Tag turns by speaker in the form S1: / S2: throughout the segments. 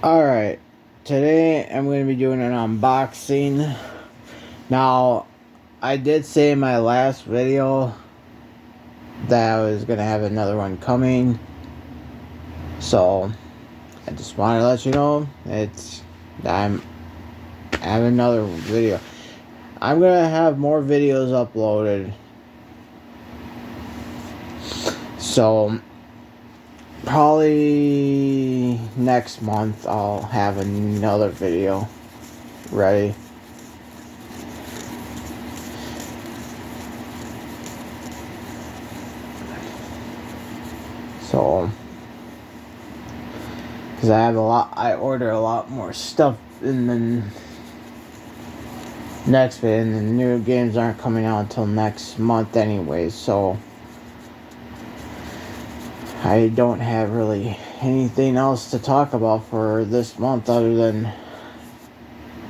S1: Alright, today I'm going to be doing an unboxing. Now, I did say in my last video that I was going to have another one coming. So, I just wanted to let you know I have another video. I'm going to have more videos uploaded. So, probably next month I'll have another video ready. So, because I order a lot more stuff in the next video, and the new games aren't coming out until next month anyways, so I don't have really anything else to talk about for this month other than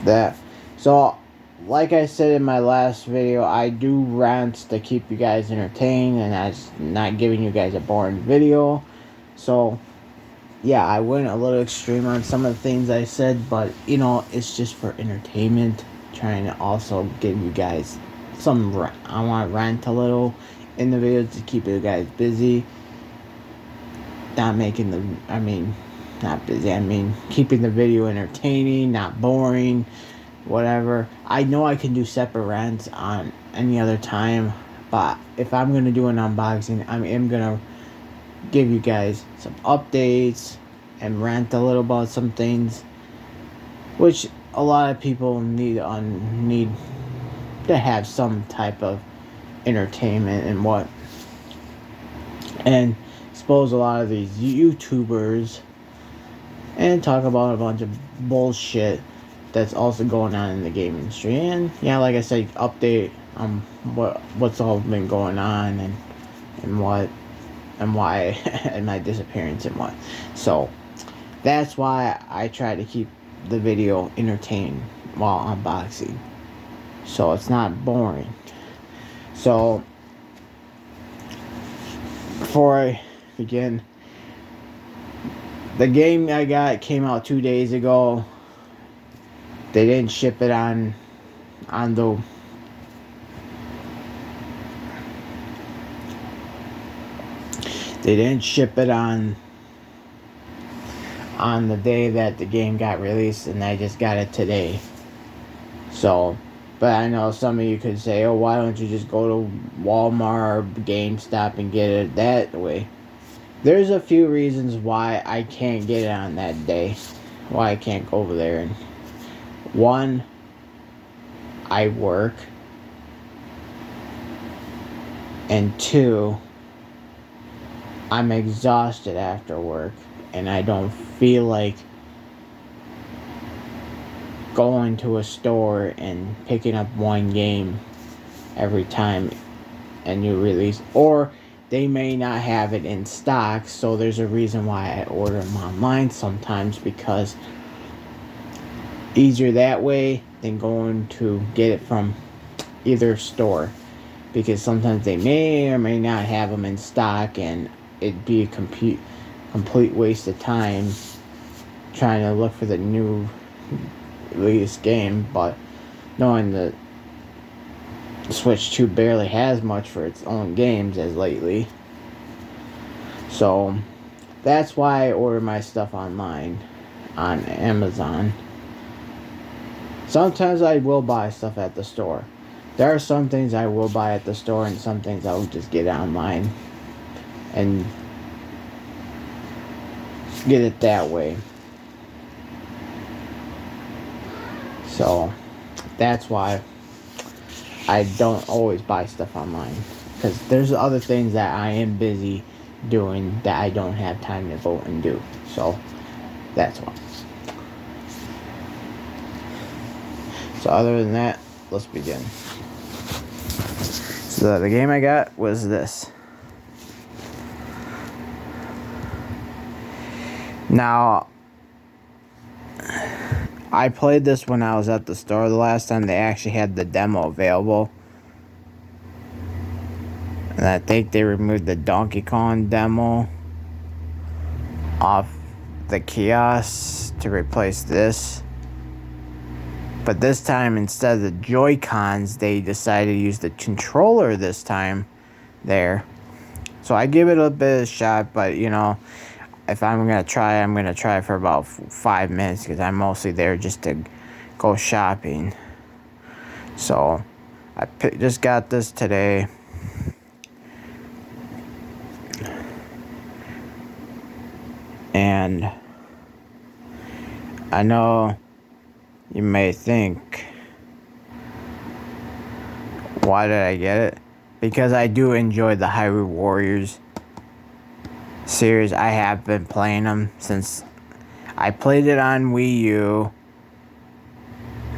S1: that. So, like I said in my last video, I do rants to keep you guys entertained, and that's not giving you guys a boring video. So, yeah, I went a little extreme on some of the things I said, but, it's just for entertainment. Trying to also give you guys I want to rant a little in the video to keep you guys busy. Not busy, keeping the video entertaining, not boring, whatever. I know I can do separate rants on any other time, but if I'm going to do an unboxing, I am going to give you guys some updates and rant a little about some things, which a lot of people need to have some type of entertainment and expose a lot of these YouTubers and talk about a bunch of bullshit that's also going on in the gaming industry. And yeah, like I said, update on what's all been going on and why and my disappearance and what. So that's why I try to keep the video entertained while unboxing, so it's not boring. So before I begin, the game I got came out 2 days ago. They didn't ship it on the they didn't ship it on the day that the game got released, and I just got it today. So, but I know some of you could say, oh, why don't you just go to Walmart or GameStop and get it that way? There's a few reasons why I can't get it on that day. Why I can't go over there. And one, I work. And two, I'm exhausted after work, and I don't feel like going to a store and picking up one game every time a new release, or they may not have it in stock. So there's a reason why I order them online sometimes, because easier that way than going to get it from either store, because sometimes they may or may not have them in stock, and it'd be a complete waste of time trying to look for the new latest game. But knowing that Switch 2 barely has much for its own games as lately, so that's why I order my stuff online on Amazon. Sometimes I will buy stuff at the store. There are some things I will buy at the store, and some things I'll just get online and get it that way. So that's why I don't always buy stuff online, because there's other things that I am busy doing that I don't have time to go and do. So that's why. So other than that, let's begin. So the game I got was this. Now, I played this when I was at the store the last time they actually had the demo available. And I think they removed the Donkey Kong demo off the kiosks to replace this. But this time, instead of the Joy-Cons, they decided to use the controller this time there. So I give it a bit of a shot, but you know, if I'm going to try, I'm going to try for about 5 minutes because I'm mostly there just to go shopping. So I just got this today. And I know you may think, why did I get it? Because I do enjoy the Hyrule Warriors series. I have been playing them since I played it on Wii U.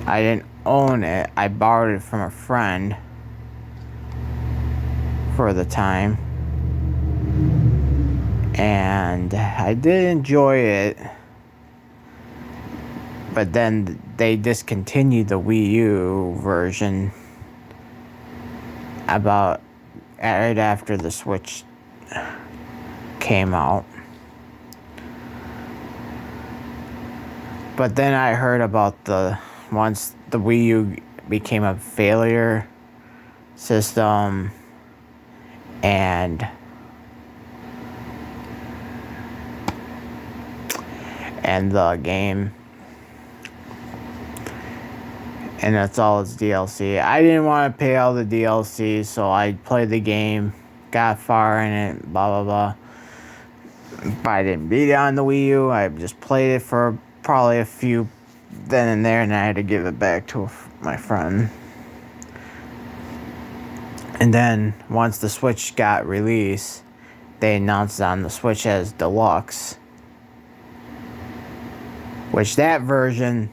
S1: I didn't own it. I borrowed it from a friend for the time. And I did enjoy it. But then they discontinued the Wii U version about right after the Switch came out. But then I heard about once the Wii U became a failure system and the game, and that's all its DLC. I didn't want to pay all the DLC, so I played the game, got far in it, blah blah blah. But I didn't beat it on the Wii U. I just played it for probably a few then and there, and I had to give it back to my friend. And then once the Switch got released, they announced on the Switch as Deluxe, which that version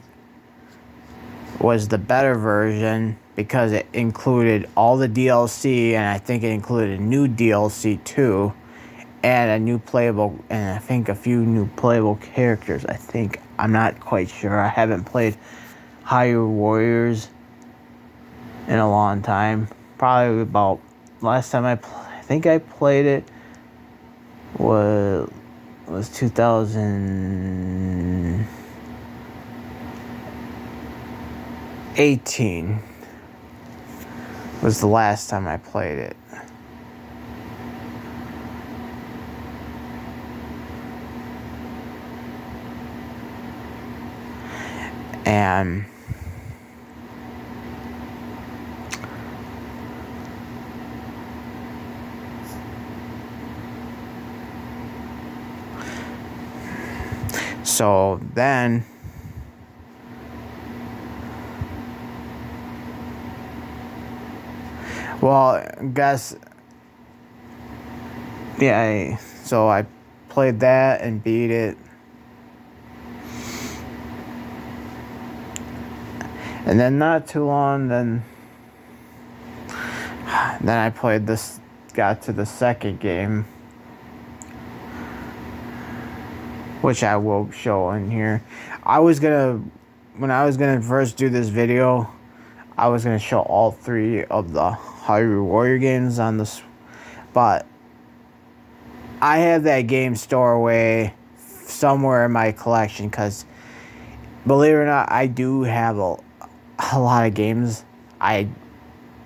S1: was the better version because it included all the DLC, and I think it included new DLC too, and a new playable, and I think a few new playable characters. I'm not quite sure. I haven't played Hyrule Warriors in a long time. Probably about last time I think I played it was 2018 was the last time I played it. And so then so I played that and beat it. And then not too long, then I played this, got to the second game, which I will show in here. When I was gonna first do this video, I was gonna show all 3 of the Hyrule Warrior games on this, but I have that game stored away somewhere in my collection because, believe it or not, I do have a lot of games I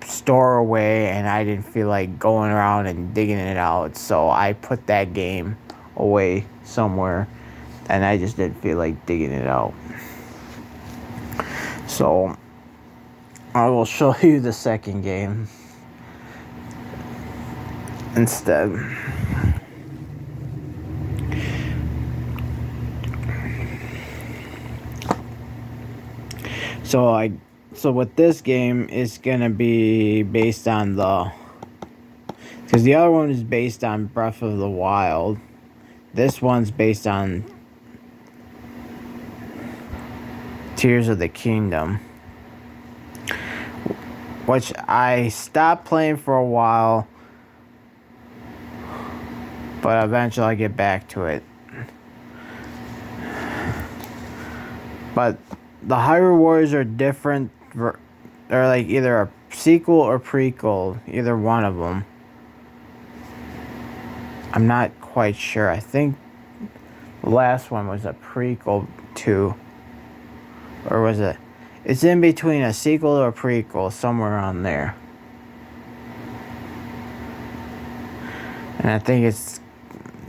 S1: store away, and I didn't feel like going around and digging it out, so I put that game away somewhere, and I just didn't feel like digging it out. So I will show you the second game instead. So with this game, it's gonna be based on because the other one is based on Breath of the Wild. This one's based on Tears of the Kingdom, which I stopped playing for a while, but eventually I get back to it. But the Hyrule Warriors are different. They're like either a sequel or prequel, either one of them. I'm not quite sure. I think The last one was a prequel to, or was it? It's in between a sequel or a prequel, somewhere on there. And I think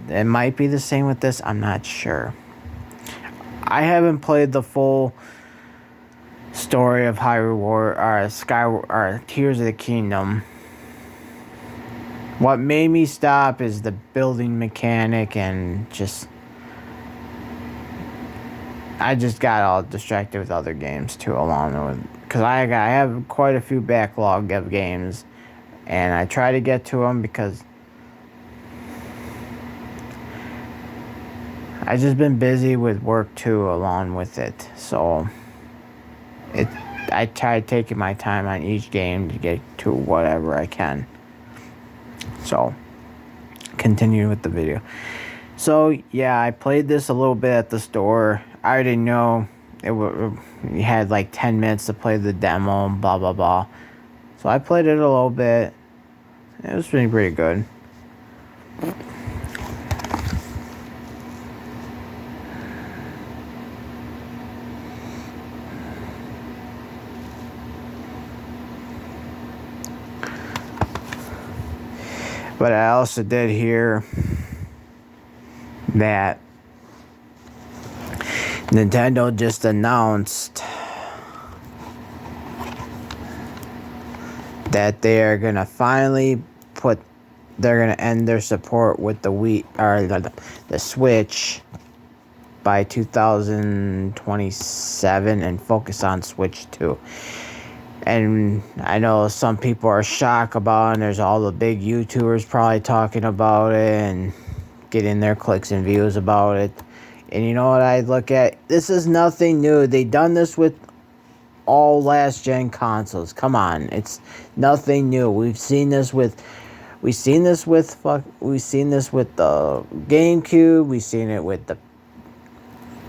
S1: it might be the same with this. I'm not sure. I haven't played the full story of Hyrule or Tears of the Kingdom. What made me stop is the building mechanic, and I just got all distracted with other games too, along with, because I have quite a few backlog of games, and I try to get to them because I just been busy with work too, along with it. So I try taking my time on each game to get to whatever I can. So continue with the video. So yeah, I played this a little bit at the store. I already know you had like 10 minutes to play the demo, blah blah blah. So I played it a little bit. It was pretty good. But I also did hear that Nintendo just announced that they are gonna finally they're gonna end their support with the Wii or the Switch by 2027 and focus on Switch 2. And I know some people are shocked about it, and there's all the big YouTubers probably talking about it and getting their clicks and views about it. And you know what I look at? This is nothing new. They done this with all last gen consoles. Come on, it's nothing new. We've seen this with the GameCube. We've seen it with the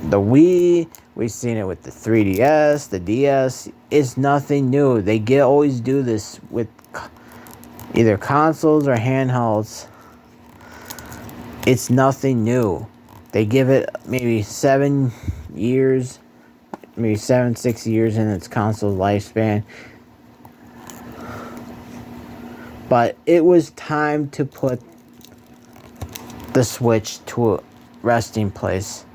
S1: Wii. We've seen it with the 3DS, the DS. It's nothing new. They always do this with either consoles or handhelds. It's nothing new. They give it maybe 6 years in its console lifespan. But it was time to put the Switch to a resting place,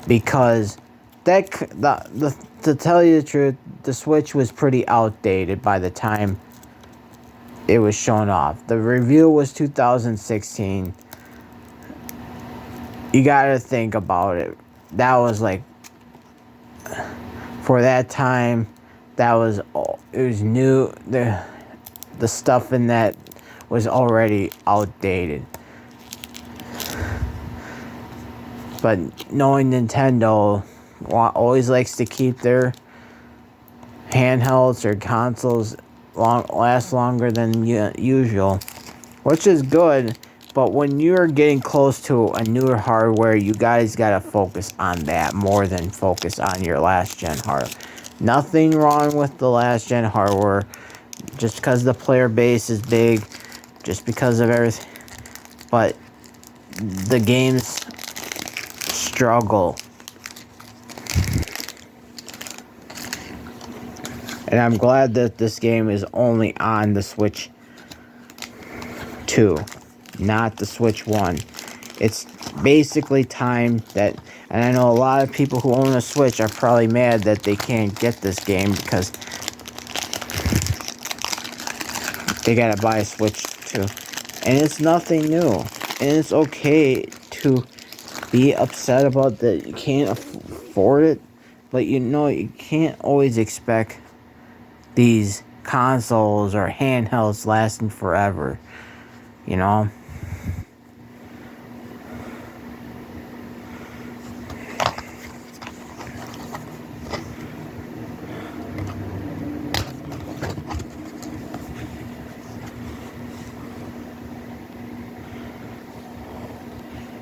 S1: because to tell you the truth, the Switch was pretty outdated by the time it was shown off. The review was 2016. You gotta think about it. That was like, for that time, it was new. The stuff in that was already outdated. But knowing Nintendo always likes to keep their handhelds or consoles last longer than usual, which is good. But when you're getting close to a newer hardware, you guys gotta focus on that more than focus on your last gen hardware. Nothing wrong with the last gen hardware, just because the player base is big, just because of everything. But the games struggle. And I'm glad that this game is only on the Switch 2, not the Switch 1. It's basically time that, and I know a lot of people who own a Switch are probably mad that they can't get this game because they gotta buy a Switch 2. And it's nothing new. And it's okay to be upset about that you can't afford it, but you can't always expect these consoles or handhelds lasting forever, you know?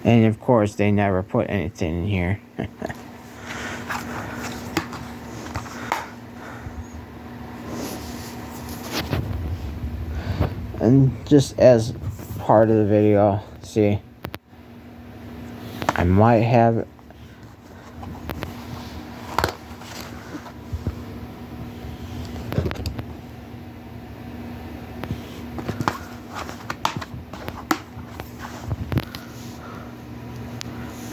S1: And of course, they never put anything in here. And just as part of the video, see, I might have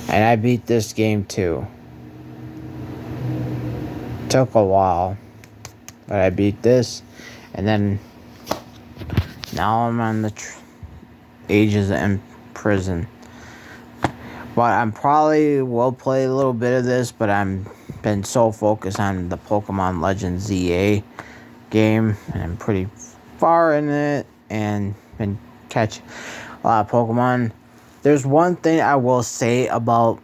S1: and I beat this game too. Took a while, but I beat this, and then now I'm on the Ages in Prison. But I'm probably will play a little bit of this, but I'm been so focused on the Pokemon Legends ZA game, and I'm pretty far in it, and been catching a lot of Pokemon. There's one thing I will say about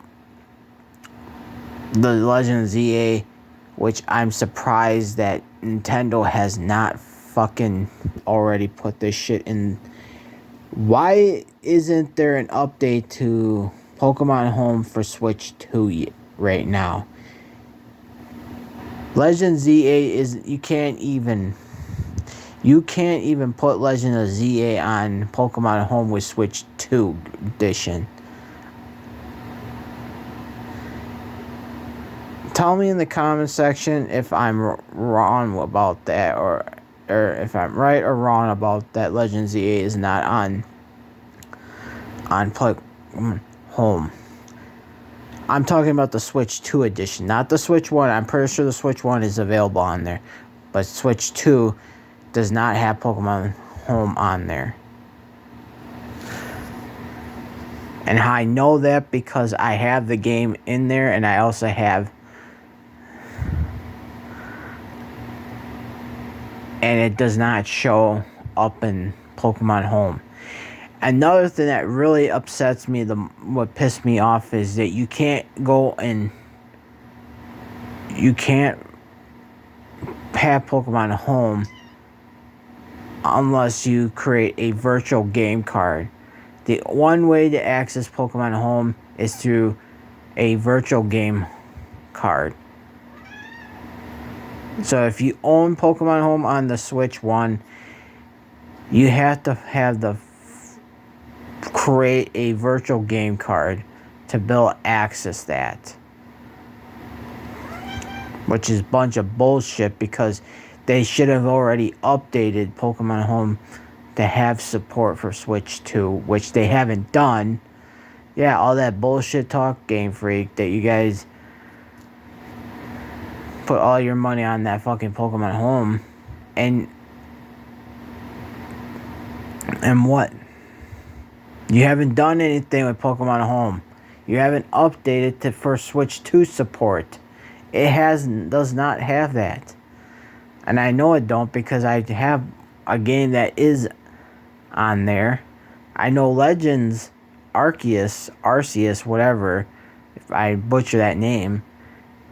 S1: the Legend ZA, which I'm surprised that Nintendo has not fucking already put this shit in. Why isn't there an update to Pokemon Home for Switch 2 right now? Legend ZA is you can't even put Legend of ZA on Pokemon Home with Switch 2 edition. Tell me in the comment section if I'm wrong about that, or if I'm right or wrong about that. Legend ZA is not on Pokemon Home. I'm talking about the Switch 2 edition, not the Switch 1. I'm pretty sure the Switch 1 is available on there, but Switch 2 does not have Pokemon Home on there. And I know that because I have the game in there, and I also have, and it does not show up in Pokemon Home. Another thing that really upsets me, what pissed me off, is that you can't go and you can't have Pokemon Home unless you create a virtual game card. The one way to access Pokemon Home is through a virtual game card. So if you own Pokemon Home on the Switch 1, you have to have create a virtual game card to be able to access that. Which is a bunch of bullshit, because they should have already updated Pokemon Home to have support for Switch 2, which they haven't done. Yeah, all that bullshit talk, Game Freak, that you guys put all your money on that fucking Pokemon Home, and what? You haven't done anything with Pokemon Home. You haven't updated it for Switch 2 support. It does not have that. And I know it don't, because I have a game that is on there. I know Legends Arceus, whatever, if I butcher that name,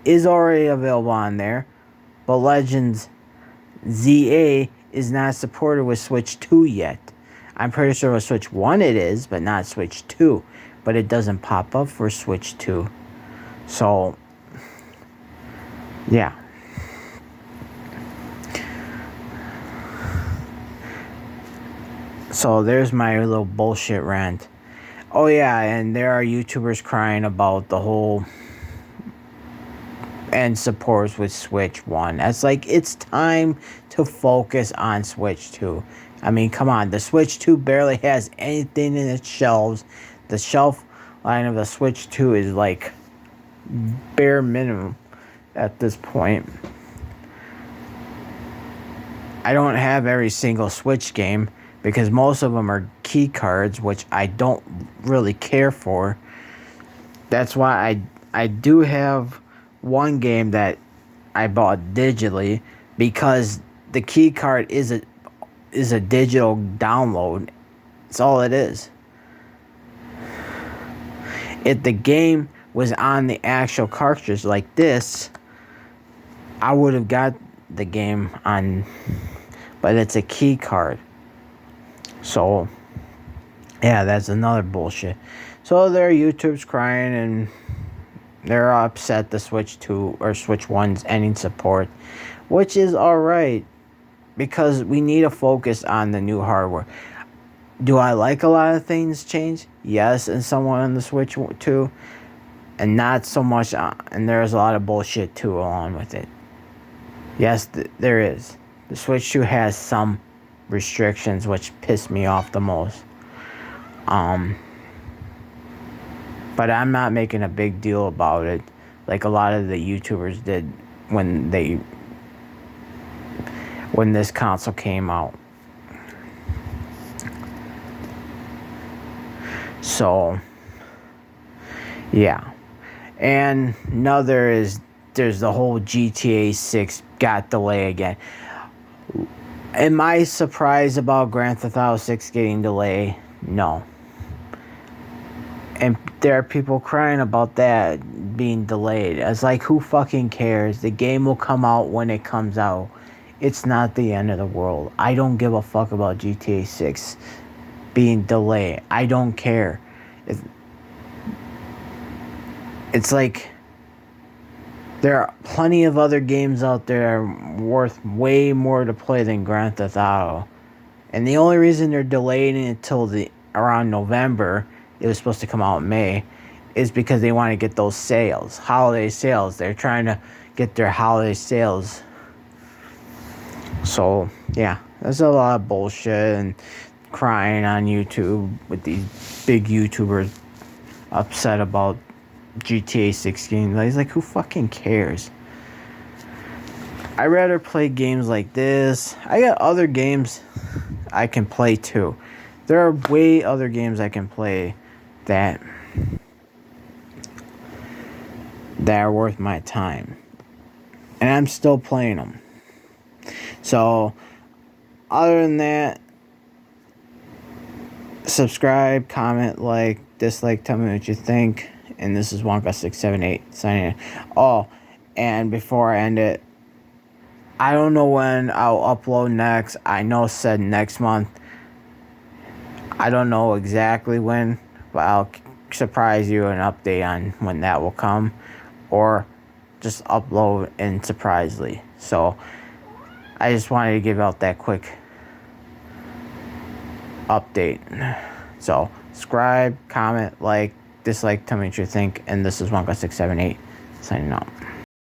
S1: is already available on there. But Legends ZA is not supported with Switch 2 yet. I'm pretty sure with Switch 1 it is, but not Switch 2. But it doesn't pop up for Switch 2. So, yeah. So there's my little bullshit rant. Oh yeah, and there are YouTubers crying about the whole and supports with Switch 1. That's like, it's time to focus on Switch 2. I mean, come on, the Switch 2 barely has anything in its shelves. The shelf line of the Switch 2 is like bare minimum at this point. I don't have every single Switch game, because most of them are key cards, which I don't really care for. That's why I do have one game that I bought digitally, because the key card is a digital download. That's all it is. If the game was on the actual cartridge like this, I would have got the game on, but it's a key card. So, yeah, that's another bullshit. So there are YouTubers crying, and they're upset the Switch 2 or Switch 1's ending support, which is alright, because we need to focus on the new hardware. Do I like a lot of things change? Yes, and somewhat on the Switch 2. and not so much, and there's a lot of bullshit too along with it. Yes, there is. The Switch 2 has some restrictions which piss me off the most. But I'm not making a big deal about it like a lot of the YouTubers did when this console came out. So yeah. And there's the whole GTA 6 got delayed again. Am I surprised about Grand Theft Auto 6 getting delayed? No. And there are people crying about that being delayed. It's like, who fucking cares? The game will come out when it comes out. It's not the end of the world. I don't give a fuck about GTA 6 being delayed. I don't care. It's like, there are plenty of other games out there worth way more to play than Grand Theft Auto. And the only reason they're delaying it until around November, it was supposed to come out in May, is because they want to get those sales, holiday sales. They're trying to get their holiday sales. So, yeah, there's a lot of bullshit and crying on YouTube with these big YouTubers upset about GTA 6 games. He's like, who fucking cares? I'd rather play games like this. I got other games I can play too. There are way other games I can play that are worth my time. And I'm still playing them. So, other than that, subscribe, comment, like, dislike, tell me what you think. And this is Wonka678 signing in. Oh, and before I end it, I don't know when I'll upload next. I know it said next month. I don't know exactly when, but I'll surprise you an update on when that will come. Or just upload and surprisingly. So, I just wanted to give out that quick update. So, subscribe, comment, like, dislike, tell me what you think. And this is Wonka678 signing out.